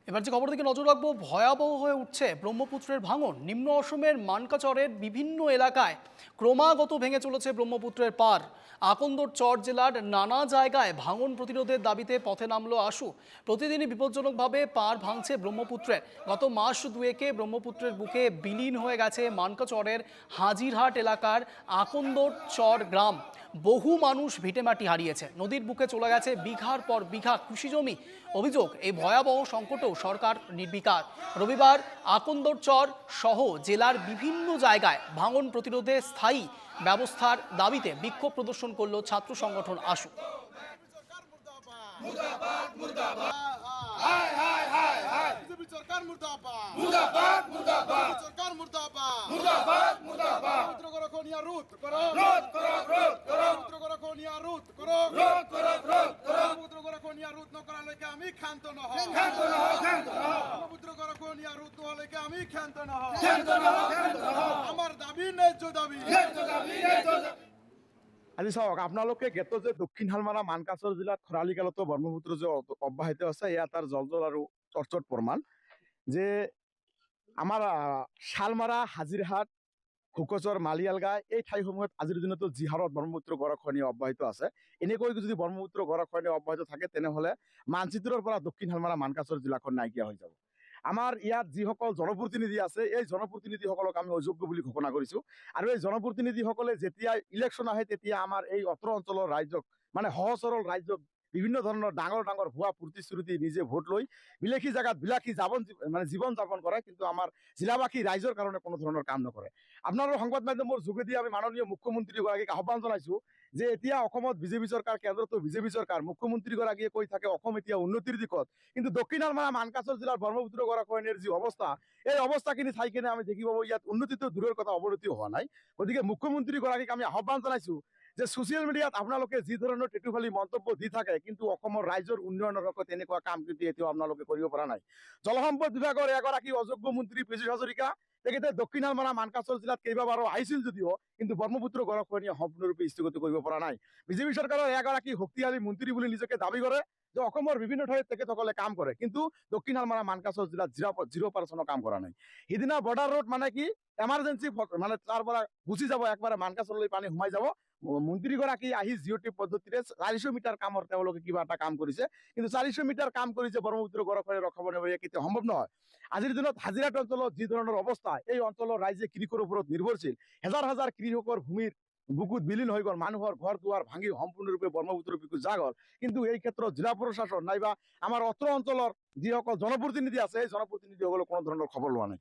এবার যে খবর দিকে নজর রাখবো, ভয়াবহ হয়ে উঠছে ব্রহ্মপুত্রের ভাঙন। নিম্ন অসমের মানকাচরের বিভিন্ন এলাকায় ক্রমাগত ভেঙে চলেছে ব্রহ্মপুত্রের পার। আকন্দর চর জেলার নানা জায়গায় ভাঙন প্রতিরোধের দাবিতে পথে নামলো আশু। প্রতিদিনই বিপজ্জনকভাবে পার ভাঙছে ব্রহ্মপুত্রের। গত মাস দুয়েকে ব্রহ্মপুত্রের বুকে বিলীন হয়ে গেছে মানকাচরের হাজিরহাট এলাকার আকন্দর চর গ্রাম। বহু মানুষ ভিটেমাটি হারিয়েছে, নদীর বুকে চলে গেছে বিঘার পর বিঘা কৃষিজমি। অভিযোগ, এই ভয়াবহ সংকটেও সরকার নির্বিকার। রবিবার আকন্দরচর সহ জেলার বিভিন্ন জায়গায় ভাঙন প্রতিরোধে স্থায়ী ব্যবস্থার দাবিতে বিক্ষোভ প্রদর্শন করল ছাত্র সংগঠন আশু। মুর্দাবাদ মুর্দাবাদ হায় হায় হায় হায় বিজেপি সরকার মুর্দাবাদ মুর্দাবাদ মুর্দাবাদ সরকার মুর্দাবাদ মুর্দাবাদ মুর্দাবাদ পত্রকরখনিয়া রুত করো রোধ করো রোধ করো পত্রকরখনিয়া রুত করো রোধ করো রোধ করো পত্রকরখনিয়া রুত ন করা লেগে আমি ক্ষান্ত ন হই ক্ষান্ত ন হই ক্ষান্ত ন হই পত্রকরখনিয়া রুত ন লেগে আমি ক্ষান্ত ন হই ক্ষান্ত ন হই ক্ষান্ত ন হই আমার দাবি ন্যায্য দাবি ন্যায্য দাবি ন্যায্য দাবি। আজি চাওক আপোনালোকে গেটত যে দক্ষিণ হালমাৰা মানকাচৰ জিলাত খৰালি কালতো ব্ৰহ্মপুত্ৰ যে অব্যাহত আছে, এয়া তাৰ জল আৰু চৰ্চত প্ৰমাণ যে আমাৰ শালমাৰা, হাজিৰহাট, হুকচৰ, মালিয়ালগাঁও এই ঠাইসমূহত আজিৰ দিনতো যি হাৰত ব্ৰহ্মপুত্ৰ গৰাখহনীয়া অব্যাহত আছে। এনেকৈ যদি ব্ৰহ্মপুত্ৰ গৰাখহনীয়া অব্যাহত থাকে তেনেহলে মানচিত্ৰৰ পৰা দক্ষিণ হালমাৰা মানকাচৰ জিলাখন নাইকিয়া হৈ যাব। আমাৰ ইয়াত যিসকল জনপ্ৰতিনিধি আছে, এই জনপ্ৰতিনিধিসকলক আমি অযোগ্য বুলি ঘোষণা কৰিছো। আৰু এই জনপ্ৰতিনিধিসকলে যেতিয়া ইলেকশ্যন আহে তেতিয়া আমাৰ এই অত্ৰ অঞ্চলৰ ৰাইজক, মানে সহজ সৰল ৰাইজক বিভিন্ন ধৰণৰ ডাঙৰ ডাঙৰ ভুৱা প্ৰতিশ্ৰুতি নিজে ভোট লৈ বিলেখী জাগাত বিলাসী জীৱন যাপন কৰে, কিন্তু আমাৰ জিলাবাসী ৰাইজৰ কাৰণে কোনো ধৰণৰ কাম নকৰে। আপোনালোকৰ সংবাদ মাধ্যমৰ যোগেদি আমি মাননীয় মুখ্যমন্ত্ৰীগৰাকীক আহ্বান জনাইছো যে এতিয়া অসমত বিজেপি চৰকাৰ, কেন্দ্ৰতো বিজেপি চৰকাৰ, মুখ্যমন্ত্ৰীগৰাকীয়ে কৈ থাকে অসম এতিয়া উন্নতিৰ দিশত, কিন্তু দক্ষিণ হালমাৰা মানকাচৰ জিলাৰ ব্ৰহ্মপুত্ৰ গৰাখহনীয়াৰ যি অৱস্থা, এই অৱস্থাখিনি চাই কিনে আমি দেখিব ইয়াত উন্নতিটো দূৰৰ কথা, অৱনতি হোৱা নাই। গতিকে মুখ্যমন্ত্ৰীগৰাকীক আমি আহ্বান জনাইছো যে ছচিয়েল মিডিয়াত আপোনালোকে যি ধৰণৰ টেটুফালি মন্তব্য দি থাকে, কিন্তু অসমৰ ৰাইজৰ উন্নয়নৰ হকে তেনেকুৱা কাম কিন্তু এতিয়াও আপোনালোকে কৰিব পৰা নাই। জলসম্পদ বিভাগৰ এগৰাকী অযোগ্য মন্ত্ৰী পীযুষ হাজৰিকা, তেখেতে দক্ষিণ হালমাৰা মানকাচৰ জিলাত কেইবাবাৰো আহিছিল যদিও কিন্তু ব্ৰহ্মপুত্ৰ গৰাখহনীয়া সম্পূৰ্ণৰূপে স্থগিত কৰিব পৰা নাই। বিজেপি চৰকাৰৰ এগৰাকী শক্তিশালী মন্ত্ৰী বুলি নিজকে দাবী কৰে যে অসমৰ বিভিন্ন ঠাইত তেখেতসকলে কাম কৰে, কিন্তু দক্ষিণ হালমাৰা মানকাচৰ জিলাত 0% কাম কৰা নাই। সিদিনা বৰ্ডাৰ ৰোড মানে কি এমাৰ্জেঞ্চি, মানে তাৰ পৰা গুচি যাব, একবাৰে মানকাচৰলৈ পানী সোমাই যাব। মন্ত্ৰীগৰাকী আহি জিঅ'টি পদ্ধতিৰে 400 মিটাৰ কামৰ তেওঁলোকে কিবা এটা কাম কৰিছে, কিন্তু 400 মিটাৰ কাম কৰিছে ব্ৰহ্মপুত্ৰ গৰাখহনীয়া ৰখাব নোৱাৰে, কেতিয়া সম্ভৱ নহয়। আজিৰ দিনত হাজিৰাট অঞ্চলত যি ধৰণৰ অৱস্থা, এই অঞ্চলৰ ৰাইজে কৃষিৰ ওপৰত নিৰ্ভৰশীল। হাজাৰ হাজাৰ কৃষকৰ ভূমিৰ বুকুত বিলীন হৈ গল, মানুহৰ ঘৰ দুৱাৰ ভাঙি সম্পূৰ্ণৰূপে ব্ৰহ্মপুত্ৰৰ বুকুত যা গল। কিন্তু এই ক্ষেত্ৰত জিলা প্ৰশাসন নাইবা আমাৰ অত্ৰ অঞ্চলৰ যিসকল জনপ্ৰতিনিধি আছে, এই জনপ্ৰতিনিধিসকলৰ কোনো ধৰণৰ খবৰ লোৱা নাই।